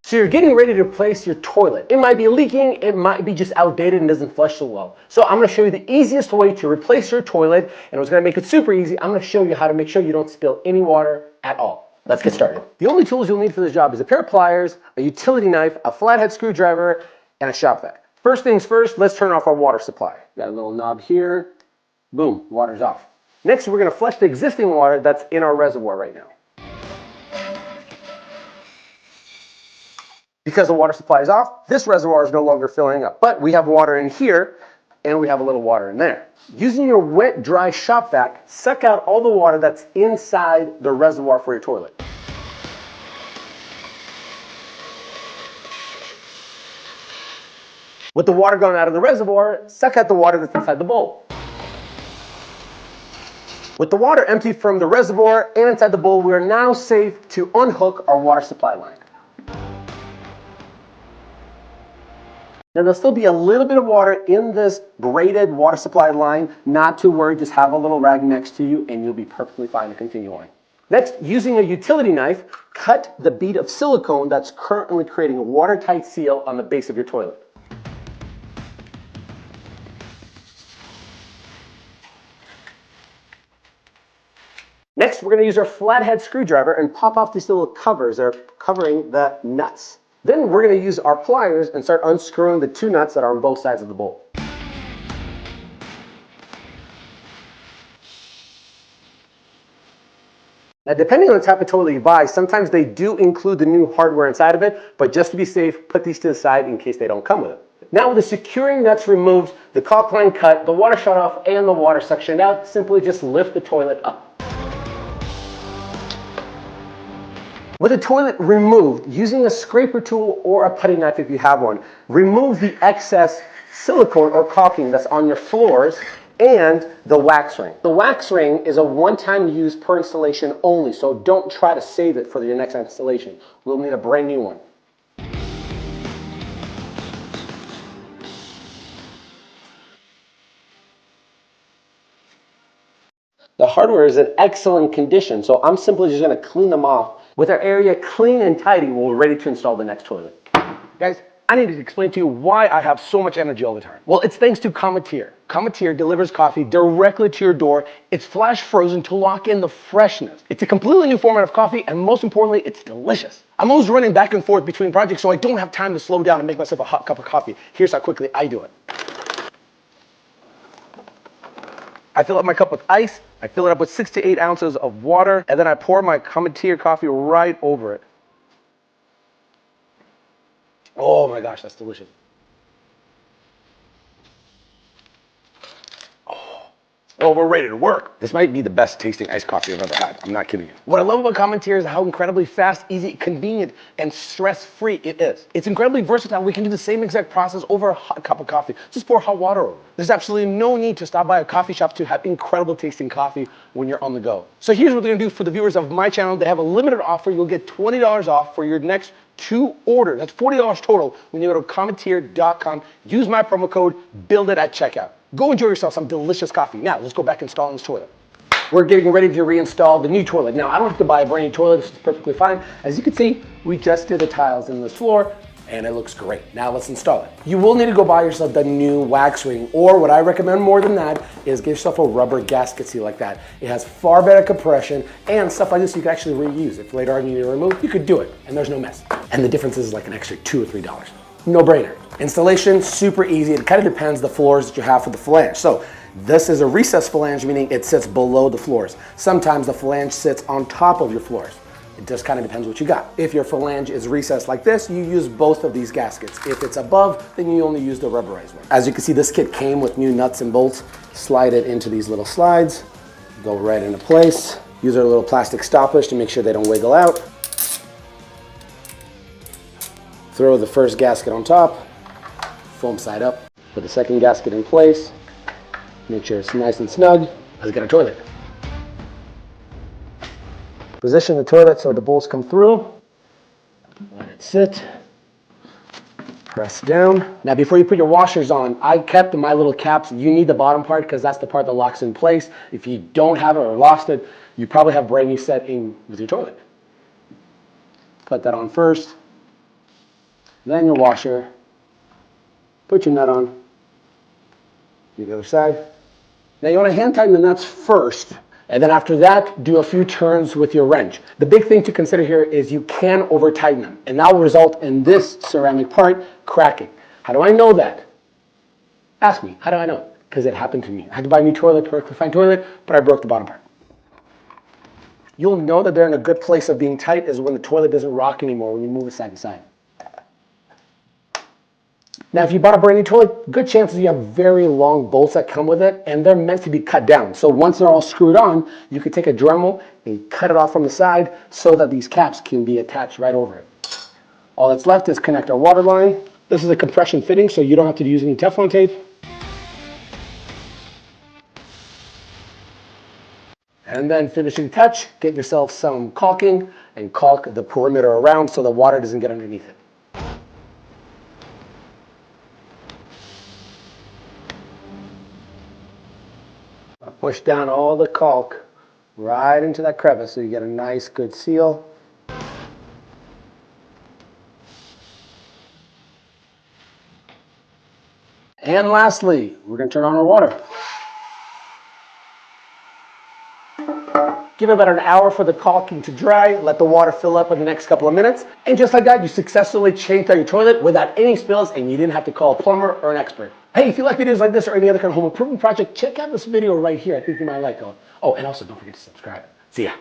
So you're getting ready to replace your toilet. It might be leaking, it might be just outdated and doesn't flush so well. So I'm gonna show you the easiest way to replace your toilet, and it's gonna make it super easy. I'm gonna show you how to make sure you don't spill any water at all. Let's get started. The only tools you'll need for this job is a pair of pliers, a utility knife, a flathead screwdriver, and a shop vac. First things first, let's turn off our water supply. Got a little knob here, boom, water's off. Next, we're gonna flush the existing water that's in our reservoir right now. Because the water supply is off, this reservoir is no longer filling up. But we have water in here, and we have a little water in there. Using your wet, dry shop vac, suck out all the water that's inside the reservoir for your toilet. With the water going out of the reservoir, suck out the water that's inside the bowl. With the water empty from the reservoir and inside the bowl, we are now safe to unhook our water supply line. Now there'll still be a little bit of water in this braided water supply line. Not to worry, just have a little rag next to you and you'll be perfectly fine to continue on. Next, using a utility knife, cut the bead of silicone that's currently creating a watertight seal on the base of your toilet. Next, we're going to use our flathead screwdriver and pop off these little covers that are covering the nuts. Then we're going to use our pliers and start unscrewing the two nuts that are on both sides of the bowl. Now, depending on the type of toilet you buy, sometimes they do include the new hardware inside of it, but just to be safe, put these to the side in case they don't come with it. Now with the securing nuts removed, the caulk line cut, the water shut off, and the water suctioned out, simply just lift the toilet up. With the toilet removed, using a scraper tool or a putty knife if you have one, remove the excess silicone or caulking that's on your floors and the wax ring. The wax ring is a one-time use per installation only, so don't try to save it for your next installation. We'll need a brand new one. The hardware is in excellent condition, so I'm simply just going to clean them off. With our area clean and tidy, we're ready to install the next toilet. Guys, I need to explain to you why I have so much energy all the time. Well, it's thanks to Cometeer. Cometeer delivers coffee directly to your door. It's flash frozen to lock in the freshness. It's a completely new format of coffee, and most importantly, it's delicious. I'm always running back and forth between projects, so I don't have time to slow down and make myself a hot cup of coffee. Here's how quickly I do it. I fill up my cup with ice, I fill it up with 6 to 8 ounces of water, and then I pour my Cometeer coffee right over it. Oh my gosh, that's delicious. Oh, we're ready to work. This might be the best tasting iced coffee I've ever had. I'm not kidding you. What I love about Cometeer is how incredibly fast, easy, convenient, and stress-free it is. It's incredibly versatile. We can do the same exact process over a hot cup of coffee. Just pour hot water over. There's absolutely no need to stop by a coffee shop to have incredible tasting coffee when you're on the go. So here's what they're gonna do for the viewers of my channel. They have a limited offer. You'll get $20 off for your next 2 orders. That's $40 total when you go to Cometeer.com. Use my promo code, build it at checkout. Go enjoy yourself some delicious coffee. Now, let's go back and install this toilet. We're getting ready to reinstall the new toilet. Now, I don't have to buy a brand new toilet. This is perfectly fine. As you can see, we just did the tiles in this floor, and it looks great. Now, let's install it. You will need to go buy yourself the new wax ring, or what I recommend more than that is get yourself a rubber gasket seal like that. It has far better compression, and stuff like this you can actually reuse. If later on you need to remove, you could do it, and there's no mess. And the difference is like an extra $2 or $3. No brainer. Installation, super easy. It kind of depends the floors that you have for the flange. So this is a recessed flange, meaning it sits below the floors. Sometimes the flange sits on top of your floors. It just kind of depends what you got. If your flange is recessed like this, you use both of these gaskets. If it's above, then you only use the rubberized one. As you can see, this kit came with new nuts and bolts. Slide it into these little slides, go right into place. Use our little plastic stoppers to make sure they don't wiggle out. Throw the first gasket on top, foam side up. Put the second gasket in place. Make sure it's nice and snug. Let's get our toilet. Position the toilet so the bolts come through. Let it sit. Press down. Now before you put your washers on, I kept my little caps. You need the bottom part because that's the part that locks in place. If you don't have it or lost it, you probably have brand new set in with your toilet. Put that on first. then your washer, put your nut on, do the other side. Now you want to hand tighten the nuts first, and then after that, do a few turns with your wrench. The big thing to consider here is you can over tighten them, and that will result in this ceramic part cracking. How do I know that? Ask me, how do I know? Because it happened to me. I had to buy a new toilet, perfectly fine toilet, but I broke the bottom part. You'll know that they're in a good place of being tight is when the toilet doesn't rock anymore, when you move it side to side. Now, if you bought a brand new toilet, good chances you have very long bolts that come with it, and they're meant to be cut down. So once they're all screwed on, you can take a Dremel and cut it off from the side so that these caps can be attached right over it. All that's left is connect our water line. This is a compression fitting, so you don't have to use any Teflon tape. And then finishing touch, get yourself some caulking and caulk the perimeter around so the water doesn't get underneath it. Push down all the caulk right into that crevice so you get a nice good seal. And lastly, we're going to turn on our water. Give it about an hour for the caulking to dry. Let the water fill up in the next couple of minutes. And just like that, you successfully changed out your toilet without any spills, and you didn't have to call a plumber or an expert. Hey, if you like videos like this or any other kind of home improvement project, check out this video right here. I think you might like it. Oh, and also don't forget to subscribe. See ya.